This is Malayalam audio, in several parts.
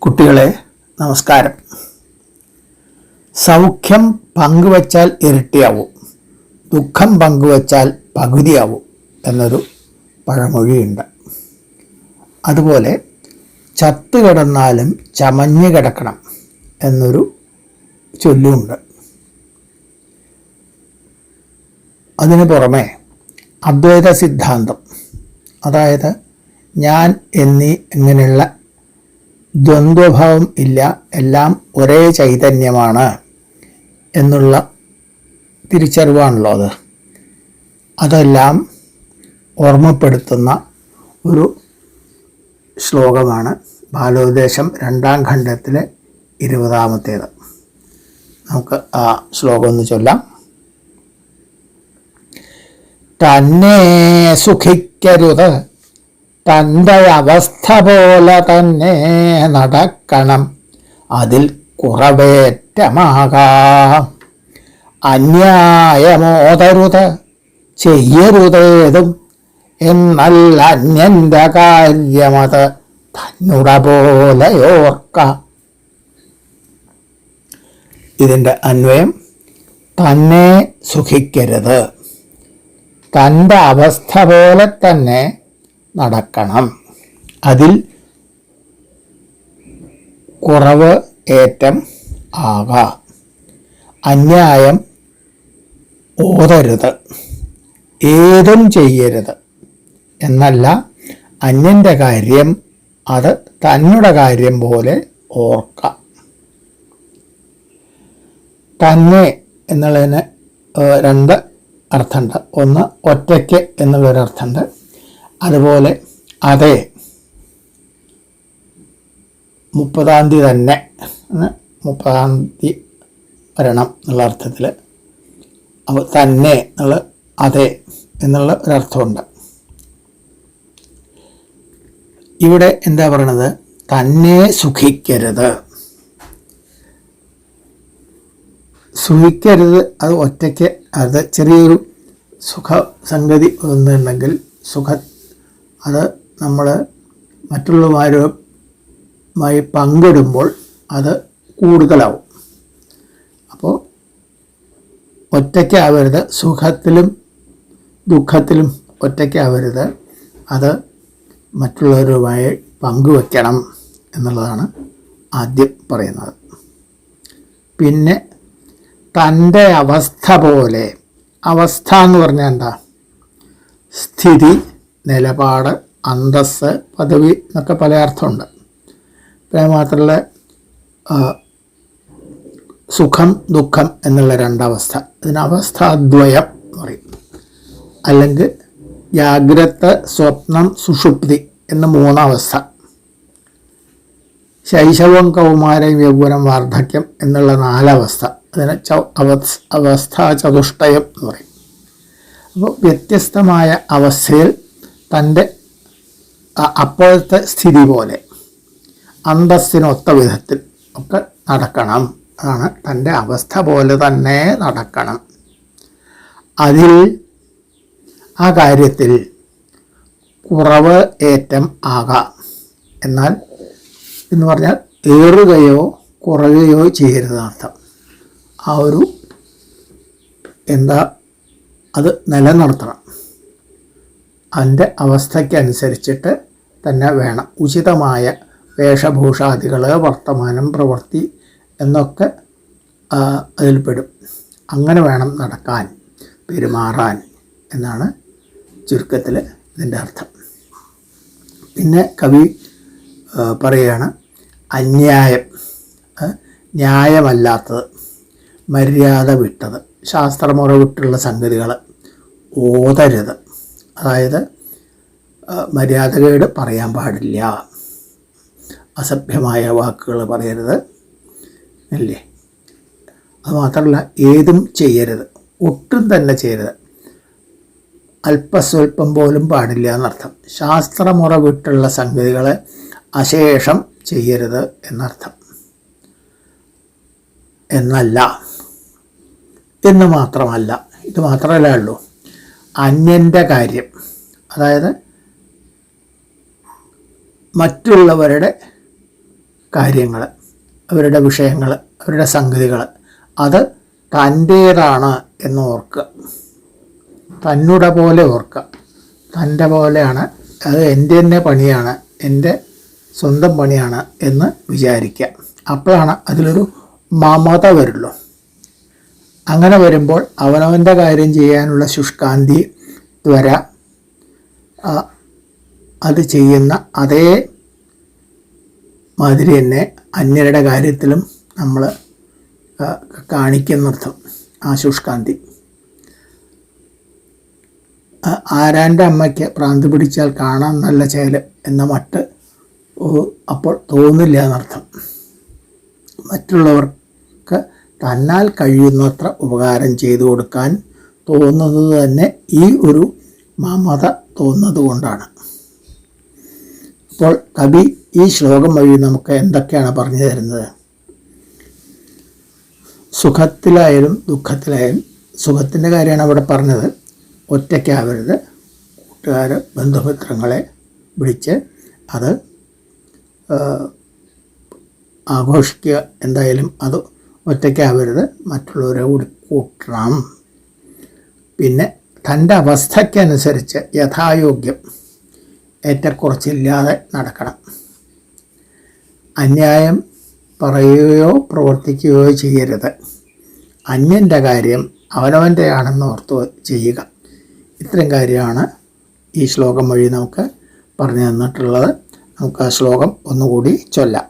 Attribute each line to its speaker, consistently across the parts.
Speaker 1: കുട്ടികളെ നമസ്കാരം. സൗഖ്യം പങ്കുവച്ചാൽ ഇരട്ടിയാവും, ദുഃഖം പങ്കുവച്ചാൽ പകുതിയാവും എന്നൊരു പഴമൊഴിയുണ്ട്. അതുപോലെ ചത്തു കിടന്നാലും ചമഞ്ഞു കിടക്കണം എന്നൊരു ചൊല്ലുമുണ്ട്. അതിനു പുറമെ അദ്വൈത സിദ്ധാന്തം, അതായത് ഞാൻ എന്നീ ഇങ്ങനെയുള്ള ദ്വന്ദ്വഭാവം ഇല്ല, എല്ലാം ഒരേ ചൈതന്യമാണ് എന്നുള്ള തിരിച്ചറിവാണല്ലോ അത്. അതെല്ലാം ഓർമ്മപ്പെടുത്തുന്ന ഒരു ശ്ലോകമാണ് ബാലോപദേശം 2-ാം ഖണ്ഡത്തിലെ 20-ാമത്തേത്. നമുക്ക് ആ ശ്ലോകം ഒന്ന് ചൊല്ലാം. തന്നെ സുഖിക്കരുത്, തൻ്റെ അവസ്ഥ പോലെ തന്നെ നടക്കണം, അതിൽ കുറവേറ്റമാകാം. അന്യായമോതരുത്, ചെയ്യരുതേതും, എന്നല്ല അന്യൻ്റെ കാര്യമത് തന്നുട പോലെയോർക്ക. ഇതിൻ്റെ അന്വയം: തന്നെ സുഖിക്കരുത്, തൻ്റെ അവസ്ഥ പോലെ തന്നെ നടക്കണം, അതിൽ കുറവ് ഏറ്റം ആകാം. അന്യായം ഓതരുത്, ഏതും ചെയ്യരുത്, എന്നല്ല അന്യൻ്റെ കാര്യം അത് തന്നുടെ കാര്യം പോലെ ഓർക്കാം. തന്നെ എന്നുള്ളതിന് 2 അർത്ഥമുണ്ട്. ഒന്ന് ഒറ്റയ്ക്ക് എന്നുള്ളൊരർത്ഥമുണ്ട്. അതുപോലെ അതെ, 30-ാം തീയതി തന്നെ, 30-ാം തീയതി വരണം എന്നുള്ള അർത്ഥത്തിൽ തന്നെ എന്നുള്ള അതെ എന്നുള്ള ഒരർത്ഥമുണ്ട്. ഇവിടെ എന്താ പറയണത്? തന്നെ സുഖിക്കരുത്. സുഖിക്കരുത്, അത് ഒറ്റയ്ക്ക്, അത് ചെറിയൊരു സുഖസംഗതി ഒന്നുണ്ടെങ്കിൽ അത് നമ്മൾ മറ്റുള്ളവരുമായി പങ്കിടുമ്പോൾ അത് കൂടുതലാവും. അപ്പോൾ ഒറ്റയ്ക്കാവരുത്, സുഖത്തിലും ദുഃഖത്തിലും ഒറ്റയ്ക്കാവരുത്, അത് മറ്റുള്ളവരുമായി പങ്കുവയ്ക്കണം എന്നുള്ളതാണ് ആദ്യം പറയുന്നത്. പിന്നെ തൻ്റെ അവസ്ഥ പോലെ, അവസ്ഥ എന്ന് പറഞ്ഞാൽ എന്താ? സ്ഥിതി, നിലപാട്, അന്തസ്സ്, പദവി എന്നൊക്കെ പല അർത്ഥമുണ്ട്. പിന്നെ മാത്രമല്ല സുഖം ദുഃഖം എന്നുള്ള 2 അവസ്ഥ, ഇതിന് അവസ്ഥാദ്വയം എന്ന് പറയും. അല്ലെങ്കിൽ ജാഗ്രത, സ്വപ്നം, സുഷുപ്തി എന്ന 3 അവസ്ഥ. ശൈശവം, കൗമാരം, യൗവനം, വാർദ്ധക്യം എന്നുള്ള 4 അവസ്ഥ. അതിന് അവസ്ഥാ ചതുഷ്ടയം എന്ന് പറയും. അപ്പോൾ വ്യത്യസ്തമായ അവസ്ഥയിൽ തൻ്റെ അപ്പോഴത്തെ സ്ഥിതി പോലെ അന്തസ്സിനൊത്ത വിധത്തിൽ ഒക്കെ നടക്കണം. അതാണ് തൻ്റെ അവസ്ഥ പോലെ തന്നെ നടക്കണം. അതിൽ ആ കാര്യത്തിൽ കുറവ് ഏറ്റം ആകാം. എന്നാൽ എന്ന് പറഞ്ഞാൽ ഏറുകയോ കുറയുകയോ ചെയ്യരുതെന്നർത്ഥം. ആ ഒരു അത് നിലനിർത്തണം. അതിൻ്റെ അവസ്ഥയ്ക്കനുസരിച്ചിട്ട് തന്നെ വേണം. ഉചിതമായ വേഷഭൂഷാദികൾ, വർത്തമാനം, പ്രവൃത്തി എന്നൊക്കെ അതിൽപ്പെടും. അങ്ങനെ വേണം നടക്കാൻ, പെരുമാറാൻ എന്നാണ് ചുരുക്കത്തിൽ ഇതിൻ്റെ അർത്ഥം. പിന്നെ കവി പറയുകയാണ്, അന്യായം, ന്യായമല്ലാത്തത്, മര്യാദ വിട്ടത്, ശാസ്ത്രമുറ വിട്ടുള്ള സംഗതികൾ ഓതരുത്. അതായത് മര്യാദകേട് പറയാൻ പാടില്ല, അസഭ്യമായ വാക്കുകൾ പറയരുത് അല്ലേ. അതുമാത്രമല്ല ഏതും ചെയ്യരുത്, ഒട്ടും തന്നെ ചെയ്യരുത്, അല്പസ്വല്പം പോലും പാടില്ല എന്നർത്ഥം. ശാസ്ത്രമുറ വിട്ടുള്ള സംഗതികൾ അശേഷം ചെയ്യരുത് എന്നർത്ഥം. എന്നല്ല, എന്ന് മാത്രമല്ല, ഇത് മാത്രമല്ല ഉള്ളൂ, അന്യൻ്റെ കാര്യം, അതായത് മറ്റുള്ളവരുടെ കാര്യങ്ങൾ, അവരുടെ വിഷയങ്ങൾ, അവരുടെ സംഗതികൾ അത് തൻ്റേതാണ് എന്ന് ഓർക്കുക. തന്നുടെ പോലെ ഓർക്കുക. തൻ്റെ പോലെയാണ്, അത് എൻ്റെ തന്നെ പണിയാണ്, എൻ്റെ സ്വന്തം പണിയാണ് എന്ന് വിചാരിക്കുക. അപ്പോഴാണ് അതിലൊരു മമത വരുള്ളൂ. അങ്ങനെ വരുമ്പോൾ അവനവൻ്റെ കാര്യം ചെയ്യാനുള്ള ശുഷ്കാന്തി, ത്വര, അത് ചെയ്യുന്ന അതേ മാതിരി തന്നെ അന്യരുടെ കാര്യത്തിലും നമ്മൾ കാണിക്കുന്നർത്ഥം ആ ശുഷ്കാന്തി. ആരാൻ്റെ അമ്മയ്ക്ക് ഭ്രാന്ത് പിടിച്ചാൽ കാണാൻ നല്ല ചേല് എന്ന മട്ട് അപ്പോൾ തോന്നില്ല എന്നർത്ഥം. മറ്റുള്ളവർക്ക് തന്നാൽ കഴിയുന്നത്ര ഉപകാരം ചെയ്തു കൊടുക്കാൻ തോന്നുന്നത് തന്നെ ഈ ഒരു മമത തോന്നുന്നത് കൊണ്ടാണ്. അപ്പോൾ കവി ഈ ശ്ലോകം വഴി നമുക്ക് എന്തൊക്കെയാണ് പറഞ്ഞു തരുന്നത്? സുഖത്തിലായാലും ദുഃഖത്തിലായാലും, സുഖത്തിൻ്റെ കാര്യമാണ് അവിടെ പറഞ്ഞത്, ഒറ്റയ്ക്കാവരുത്, കൂട്ടുകാർ ബന്ധുമിത്രങ്ങളെ വിളിച്ച് അത് ആഘോഷിക്കുക. എന്തായാലും അത് ഒറ്റയ്ക്കാവരുത്, മറ്റുള്ളവരെ കൂടി കൂട്ടണം. പിന്നെ തൻ്റെ അവസ്ഥയ്ക്കനുസരിച്ച് യഥായോഗ്യം ഏറ്റക്കുറച്ചില്ലാതെ നടക്കണം. അന്യായം പറയുകയോ പ്രവർത്തിക്കുകയോ ചെയ്യരുത്. അന്യൻ്റെ കാര്യം അവനവൻ്റെ ആണെന്ന് ഓർത്ത് ചെയ്യുക. ഇത്രയും കാര്യമാണ് ഈ ശ്ലോകം വഴി നമുക്ക് പറഞ്ഞു തന്നിട്ടുള്ളത്. നമുക്ക് ആ ശ്ലോകം ഒന്നുകൂടി ചൊല്ലാം.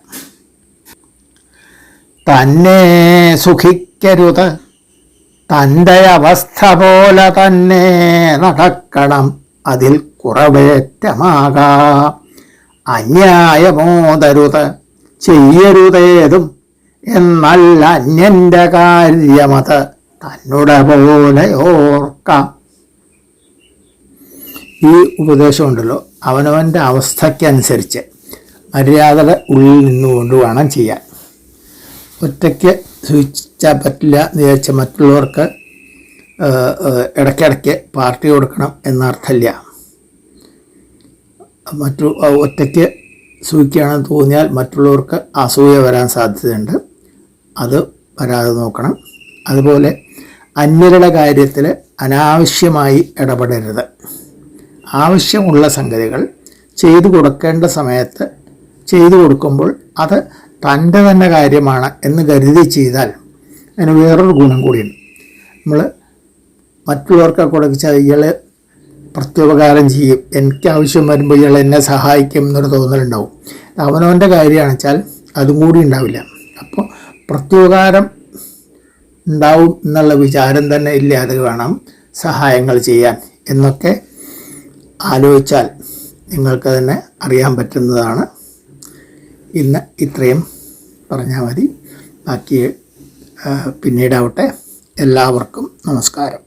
Speaker 1: തന്നെ സുഖിക്കരുത്, തൻ്റെ അവസ്ഥ പോലെ തന്നെ നടക്കണം, അതിൽ കുറവേറ്റമാകാം. അന്യായമോതരുത്, ചെയ്യരുതേതും, എന്നല്ല അന്യൻ്റെ കാര്യമത് തന്നുടെ പോലെ ഓർക്കാം. ഈ ഉപദേശമുണ്ടല്ലോ, അവനവൻ്റെ അവസ്ഥയ്ക്കനുസരിച്ച് മര്യാദയുടെ ഉള്ളിൽ നിന്നുകൊണ്ട് വേണം ചെയ്യാൻ. ഒറ്റയ്ക്ക് സൂചിച്ചാൽ പറ്റില്ല എന്ന് വിചാരിച്ച മറ്റുള്ളവർക്ക് ഇടയ്ക്കിടയ്ക്ക് പാർട്ടി കൊടുക്കണം എന്നർത്ഥമില്ല. ഒറ്റയ്ക്ക് സൂചിക്കുകയാണെന്ന് തോന്നിയാൽ മറ്റുള്ളവർക്ക് അസൂയ വരാൻ സാധ്യതയുണ്ട്. അത് വരാതെ നോക്കണം. അതുപോലെ അന്യരുടെ കാര്യത്തിൽ അനാവശ്യമായി ഇടപെടരുത്. ആവശ്യമുള്ള സംഗതികൾ ചെയ്തു കൊടുക്കേണ്ട സമയത്ത് ചെയ്തു കൊടുക്കുമ്പോൾ അത് തൻ്റെ തന്നെ കാര്യമാണ് എന്ന് കരുതി ചെയ്താൽ അതിന് വേറൊരു ഗുണം കൂടിയുണ്ട്. നമ്മൾ മറ്റുള്ളവർക്ക് കൊടുച്ചാൽ ഇയാൾ പ്രത്യുപകാരം ചെയ്യും, എനിക്ക് ആവശ്യം വരുമ്പോൾ ഇയാൾ എന്നെ സഹായിക്കും എന്നൊരു തോന്നലുണ്ടാവും. അവനവൻ്റെ കാര്യമാണെന്ന് വെച്ചാൽ അതും കൂടി ഉണ്ടാവില്ല. അപ്പോൾ പ്രത്യുപകാരം ഉണ്ടാവും എന്നുള്ള വിചാരം തന്നെ ഇല്ലാതെ വേണം സഹായങ്ങൾ ചെയ്യാൻ എന്നൊക്കെ ആലോചിച്ചാൽ നിങ്ങൾക്ക് തന്നെ അറിയാൻ പറ്റുന്നതാണ്. ഇന്ന് ഇത്രയും പറഞ്ഞാൽ മതി. ബാക്കി പിന്നീടാവട്ടെ. എല്ലാവർക്കും നമസ്കാരം.